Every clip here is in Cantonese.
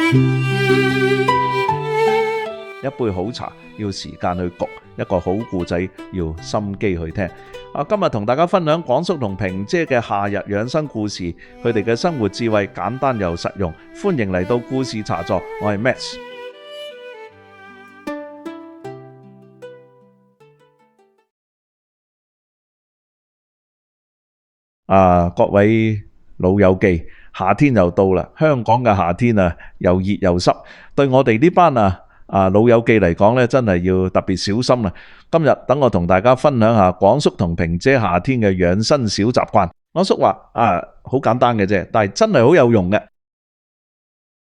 一杯好茶要時間去焗，一個好故仔要心機去聽。今日同大家分享廣叔同萍姐嘅夏日養生故事，佢哋嘅生活智慧簡單又實用。歡迎嚟到故事茶座，我係 Max。各位老友記，夏天又到啦，香港嘅夏天又熱又濕，對我哋呢班老友記嚟講咧，真係要特別小心啦。今日等我同大家分享下廣叔同萍姐夏天嘅養生小習慣。廣叔話好簡單嘅啫，但係真係好有用嘅。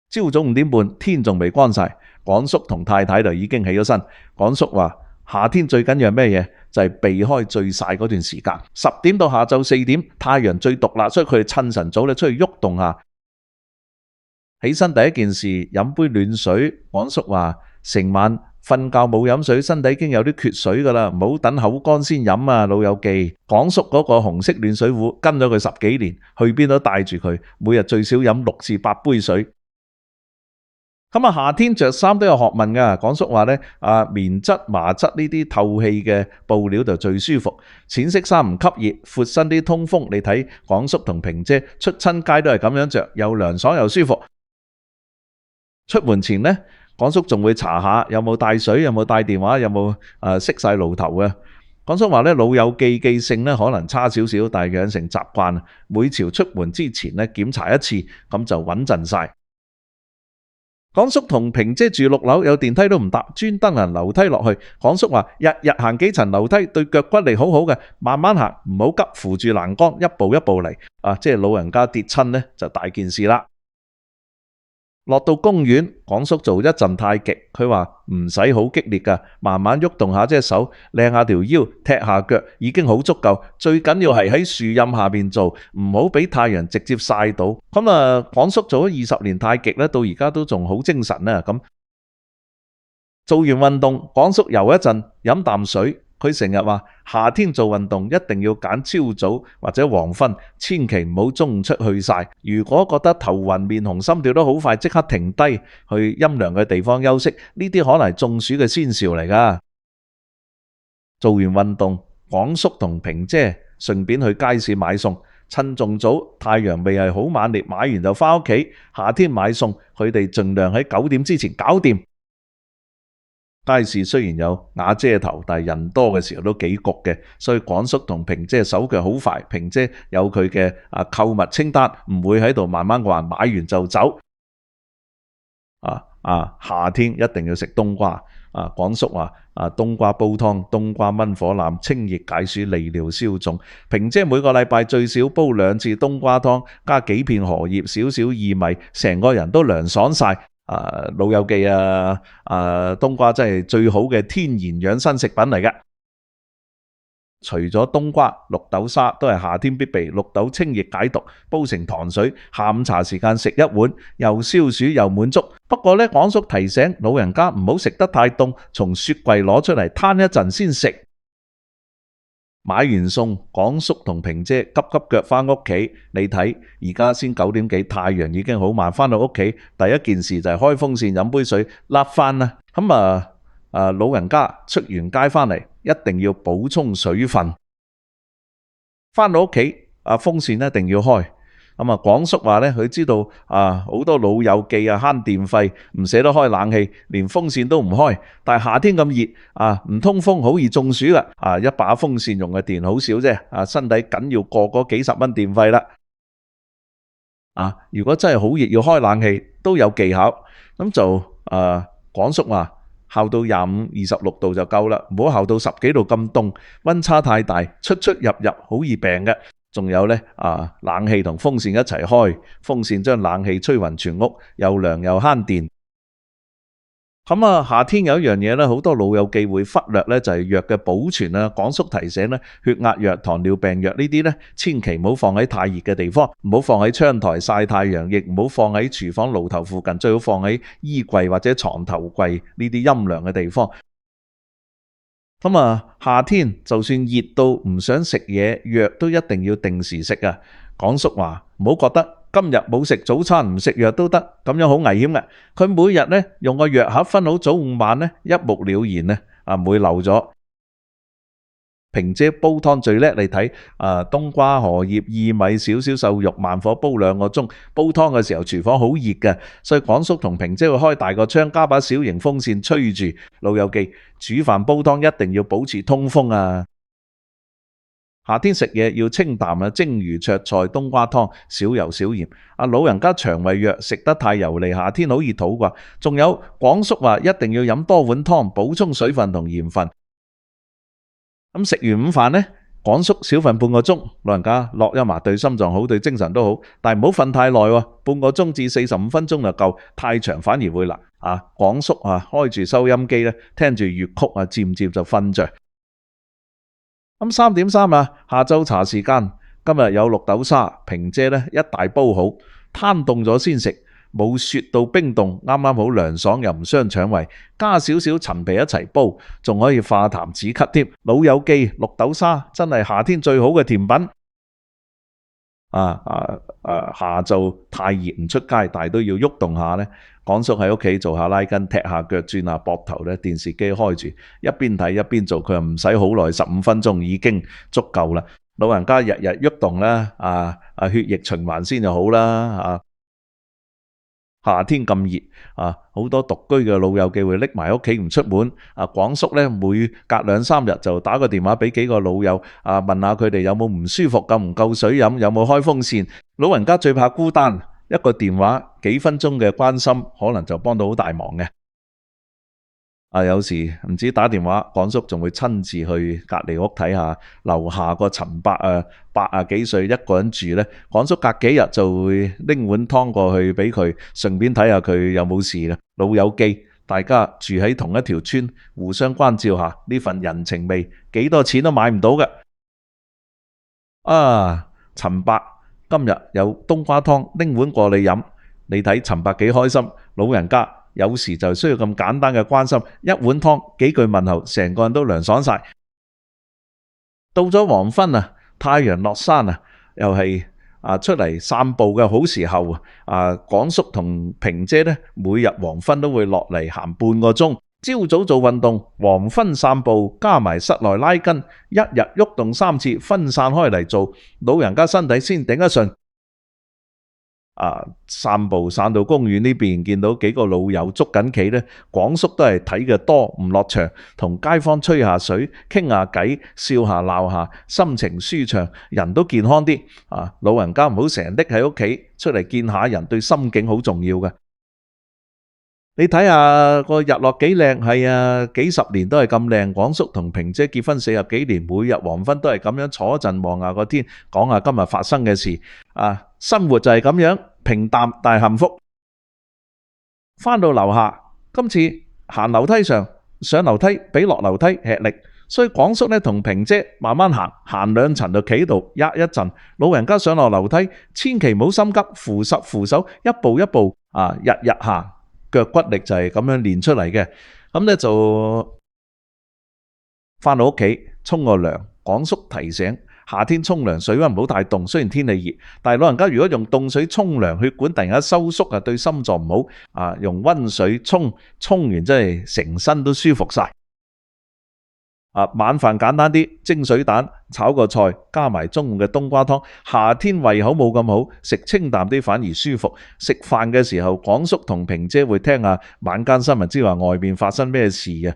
朝早5點半，天仲未光晒，廣叔同太太就已經起咗身。廣叔話夏天最緊要係咩嘢？就係避開最曬嗰段時間，10點到下晝4點，太陽最毒辣，所以佢哋趁晨早咧出去喐動下。起身第一件事飲杯暖水。廣叔話成晚瞓覺冇飲水，身體已經有啲缺水噶啦，唔好等口乾先飲啊，老友記。廣叔嗰個紅色暖水壺跟咗佢10幾年，去邊都帶住佢，每日最少飲6至8杯水。夏天着衫都有學問噶。廣叔話咧，棉質、麻質呢啲透氣嘅布料就最舒服。淺色衫唔吸熱，闊身啲通風。你睇廣叔同萍姐出親街都係咁樣着，又涼爽又舒服。出門前呢，廣叔仲會查下有冇帶水，有冇帶電話，有冇熄晒爐頭嘅。廣叔話咧，老友記記性咧可能差少少，但係養成習慣，每朝出門之前咧檢查一次，咁就穩陣晒。廣叔同萍姐住6樓，有電梯都唔搭，專登行樓梯落去。廣叔話日日行幾層樓梯對腳骨力好好嘅，慢慢行，唔好急，扶住欄杆，一步一步嚟。即係老人家跌親呢，就大件事啦。落到公園，廣叔做一陣太極，佢話唔使好激烈噶，慢慢喐動下隻手，靚下條腰，踢下腳，已經好足夠。最緊要係喺樹蔭下邊做，唔好俾太陽直接曬到。廣叔做咗20年太極咧，到而家都仲好精神啊。咁做完運動，廣叔游一陣，飲啖水。佢成日話夏天做運動一定要揀朝早或者黃昏，千祈唔好中午出去曬。如果覺得頭暈面紅心跳得好快，即刻停低去陰涼嘅地方休息。呢啲可能係中暑嘅先兆嚟㗎。做完運動，廣叔同萍姐順便去街市買餸，趁仲早，太陽未係好猛烈，買完就返屋企。夏天買餸，佢哋盡量喺9點之前搞掂。街市雖然有瓦遮頭，但係人多嘅時候都幾焗嘅，所以廣叔同萍姐手腳好快。萍姐有佢嘅購物清單，唔會喺度慢慢話買完就走。夏天一定要食冬瓜。廣叔話冬瓜煲湯，冬瓜炆火腩，清熱解暑，利尿消腫。萍姐每個禮拜最少煲2次冬瓜湯，加幾片荷葉，少少薏米，成個人都涼爽晒。老友記冬瓜真係最好嘅天然養生食品嚟㗎。除咗冬瓜，綠豆沙都係夏天必備。綠豆清熱解毒，煲成糖水，下午茶時間食1碗，又消暑又滿足。不過呢，廣叔提醒老人家唔好食得太凍，從雪櫃攞出嚟攤一陣先食。買完餸，廣叔同萍姐急急腳返屋企。你睇而家先9點幾，太陽已經好慢。返到屋企第一件事就係開風扇飲杯水，甩返啦。老人家出完街返嚟，一定要補充水分。返到屋企風扇一定要開。廣叔話咧，佢知道好多老友記慳電費，唔捨得開冷氣，連風扇都唔開。但係夏天咁熱唔通風，好易中暑噶。一把風扇用嘅電好少啫，身體緊要過嗰幾十蚊電費啦。如果真係好熱要開冷氣，都有技巧。咁就廣叔話校到25、26度就夠啦，唔好校到10幾度咁凍，溫差太大，出出入入好易病嘅。仲有呢，冷氣同風扇一齊開，風扇將冷氣吹勻全屋，又涼又慳電。夏天有一樣嘢咧，好多老友記會忽略咧，就係藥嘅保存啊。廣叔提醒咧，血壓藥、糖尿病藥呢啲咧，千祈唔好放喺太熱嘅地方，唔好放喺窗台曬太陽，亦唔好放喺廚房爐頭附近，最好放喺衣櫃或者床頭櫃呢啲陰涼嘅地方。夏天就算熱到唔想食嘢，藥都一定要定時食啊。廣叔話唔好覺得今日冇食早餐唔食藥都得，咁樣好危險嘅。佢每日呢用個藥盒分好早午晚呢，一目了然呢，唔會漏咗。萍姐煲湯最叻，你睇冬瓜、荷葉、薏米、少少瘦肉，慢火煲2個鐘。煲湯嘅時候廚房好熱嘅，所以廣叔同萍姐會開大個窗，加把小型風扇吹住。老友記，煮飯煲湯一定要保持通風啊！夏天食嘢要清淡啊，蒸魚、灼菜、冬瓜湯，少油少鹽。老人家腸胃弱，食得太油膩，夏天好熱肚啩。仲有廣叔話一定要飲多碗湯，補充水分同鹽分。咁食完午飯呢，廣叔少瞓半個鐘，老人家落一麻對心臟好，對精神都好，但係唔好瞓太耐喎，半個鐘至45分鐘就夠，太長反而會辣。廣叔開住收音機咧，聽住粵曲漸漸就瞓着。咁3點3下晝茶時間，今日有綠豆沙，萍姐呢一大煲好，攤凍咗先食。冇雪到冰凍，啱啱好涼爽又唔傷腸胃，加少少陳皮一齊煲，仲可以化痰止咳添。老友記，綠豆沙真係夏天最好嘅甜品。下晝太熱唔出街，但係都要喐動下呢。廣叔喺屋企做下拉筋，踢下腳，轉下膊頭呢，電視機開住，一邊睇一邊做，佢又唔使好耐，15分鐘已經足夠啦。老人家日日喐動呢，血液循環先就好啦。夏天咁熱好多獨居嘅老友記會拎埋屋企唔出門。廣叔呢，每隔2、3日就打個電話俾幾個老友問下佢哋有冇唔舒服，夠唔夠水飲，有冇開風扇。老人家最怕孤單，一個電話幾分鐘嘅關心可能就幫到好大忙嘅。有時唔止打電話，廣叔仲會親自去隔離屋睇下樓下個陳伯80幾歲一個人住呢。廣叔隔幾日就會拎碗湯過去俾佢，順便睇下佢有冇事啦。老友記，大家住喺同一條村，互相關照下，呢份人情味幾多錢都買唔到嘅。陳伯今日有冬瓜湯，拎碗過嚟飲，你睇陳伯幾開心。老人家有時就需要咁簡單嘅關心，一碗湯幾句問候，成個人都涼爽晒。到咗黃昏太陽落山又係出嚟散步嘅好時候。廣叔同萍姐呢，每日黃昏都會落嚟行半個鐘，朝早做運動，黃昏散步，加埋室內拉筋，一日喐動3次，分散開嚟做，老人家身體先頂得順。散步散到公園呢邊，見到幾個老友捉緊棋呢，廣叔都係睇嘅多，唔落場，同街坊吹下水，傾下偈，笑下鬧下，心情舒暢，人都健康啲。老人家唔好成日匿喺屋企，出嚟見下人，對心境好重要嘅。你睇下個日落幾靚，係幾十年都係咁靚。廣叔同萍姐結婚40幾年，每日黃昏都係咁樣坐一陣，望下個天，講下今日發生嘅事。生活就係咁樣平淡但係幸福。返到樓下，今次行樓梯上樓梯比落樓梯吃力，所以廣叔呢同萍姐慢慢行2層就企度一陣。老人家上落樓梯千祈唔好心急，扶手，一步一步日日行。腳骨力就係咁樣練出嚟嘅。咁呢就返到屋企沖個涼。廣叔提醒，夏天沖涼水溫唔好太凍，雖然天氣熱，但係老人家如果用凍水沖涼，血管突然間收縮對心臟唔好。用溫水沖完真係成身都舒服晒。晚飯簡單啲，蒸水蛋炒個菜，加埋中午嘅冬瓜湯。夏天胃口冇咁好，食清淡啲反而舒服。食飯嘅時候，廣叔同萍姐會聽下晚間新聞，知話外面發生咩事嘅。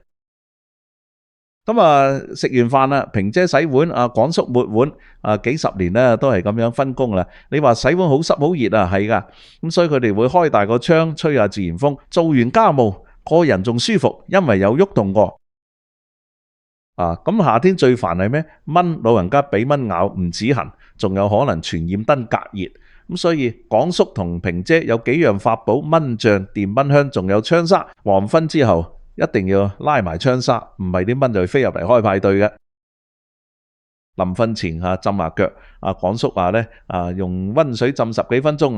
咁食完飯啦，萍姐洗碗，廣叔抹碗。幾十年咧都係咁樣分工啦。你話洗碗好濕好熱係噶，咁所以佢哋會開大個窗，吹下自然風。做完家務，個人仲舒服，因為有喐動過。咁夏天最煩係咩？蚊，老人家俾蚊咬唔止痕，仲有可能傳染登革熱。咁所以廣叔同萍姐有幾樣法寶：蚊帳、電蚊香，仲有窗紗。黃昏之後一定要拉埋窗紗，唔係啲蚊就會飛入嚟開派對嘅。臨瞓前浸下腳。廣叔話呢，用溫水浸10幾分鐘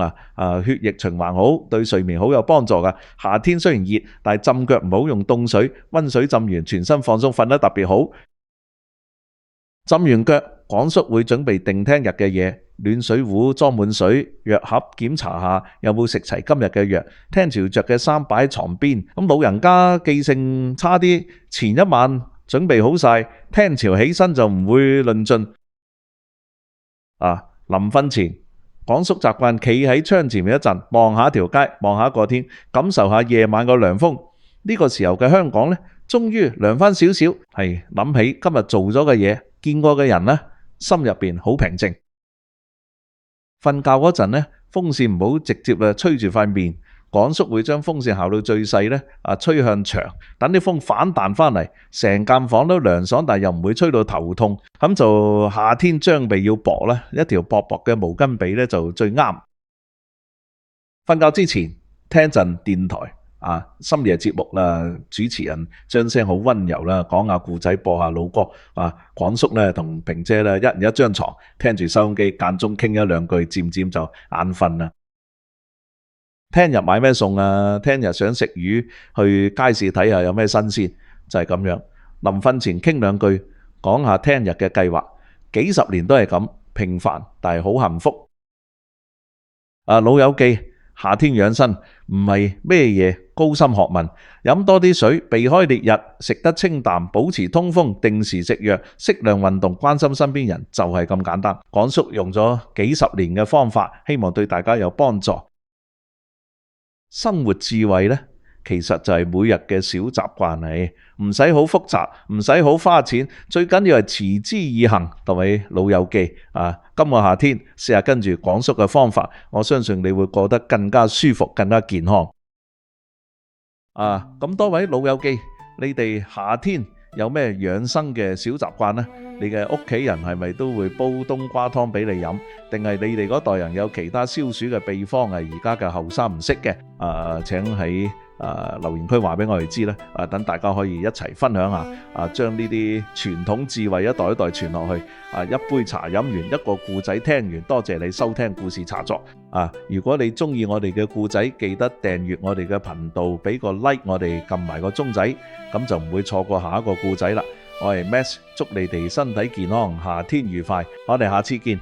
血液循環好，對睡眠好有幫助噶。夏天雖然熱，但係浸腳唔好用凍水，溫水浸完全身放鬆，瞓得特別好。浸完腳，廣叔會準備定聽日嘅嘢，暖水壺裝滿水，藥盒檢查下有冇食齊今日嘅藥，聽朝着嘅衫擺喺床邊。咁老人家記性差啲，前一晚準備好晒，聽朝起身就唔會論盡。臨瞓前，廣叔習慣企喺窗前面一陣，望下條街，望下個天，感受下夜晚個涼風。呢個時候嘅香港呢，終於涼翻少少，係諗起今日做咗嘅嘢，見過嘅人呢，心入邊好平靜。瞓覺嗰陣呢，風扇唔好直接吹住塊面，廣叔會將風扇校到最細呢，吹向牆，等啲風反彈翻嚟，成間房都涼爽，但又唔會吹到頭痛。咁就夏天將備要薄啦，一條薄薄嘅毛巾被呢就最啱。瞓覺之前聽陣電台。深夜節目啦，主持人將聲好溫柔啦，講下故仔，播下老歌。廣叔呢同萍姐呢，一人一張床，聽住收音機，間中傾一兩句，漸漸就眼瞓啦。聽日買咩餸啊？聽日想食魚，去街市睇下有咩新鮮，就係咁樣。臨瞓前傾兩句，講下聽日嘅計劃。幾十年都係咁平凡，但係好幸福。老友記，夏天養生唔係咩嘢高深學問，飲多啲水，避開烈日，食得清淡，保持通風，定時食藥，適量運動，關心身邊人，就係咁簡單。廣叔用咗幾十年嘅方法，希望對大家有幫助。生活智慧呢，其實就係每日嘅小習慣嚟，唔使好複雜，唔使好花錢，最緊要係持之以恆。各位老友記今個夏天試下跟住廣叔嘅方法，我相信你會過得更加舒服，更加健康。咁多位老友記，你哋夏天有咩養生嘅小習慣呢？你嘅屋企人係咪都會煲冬瓜湯俾你飲？定係你哋嗰代人有其他消暑嘅秘方係而家嘅後生唔識嘅？請喺留言區話俾我哋知啦。等大家可以一齊分享下，將呢啲傳統智慧一代一代傳落去。一杯茶飲完，一個故仔聽完，多謝你收聽故事茶座。如果你中意我哋嘅故仔，記得訂閱我哋嘅頻道，俾個 like 我哋，撳埋個鐘仔，咁就唔會錯過下一個故仔啦。我係 Max，祝你哋身體健康，夏天愉快，我哋下次見。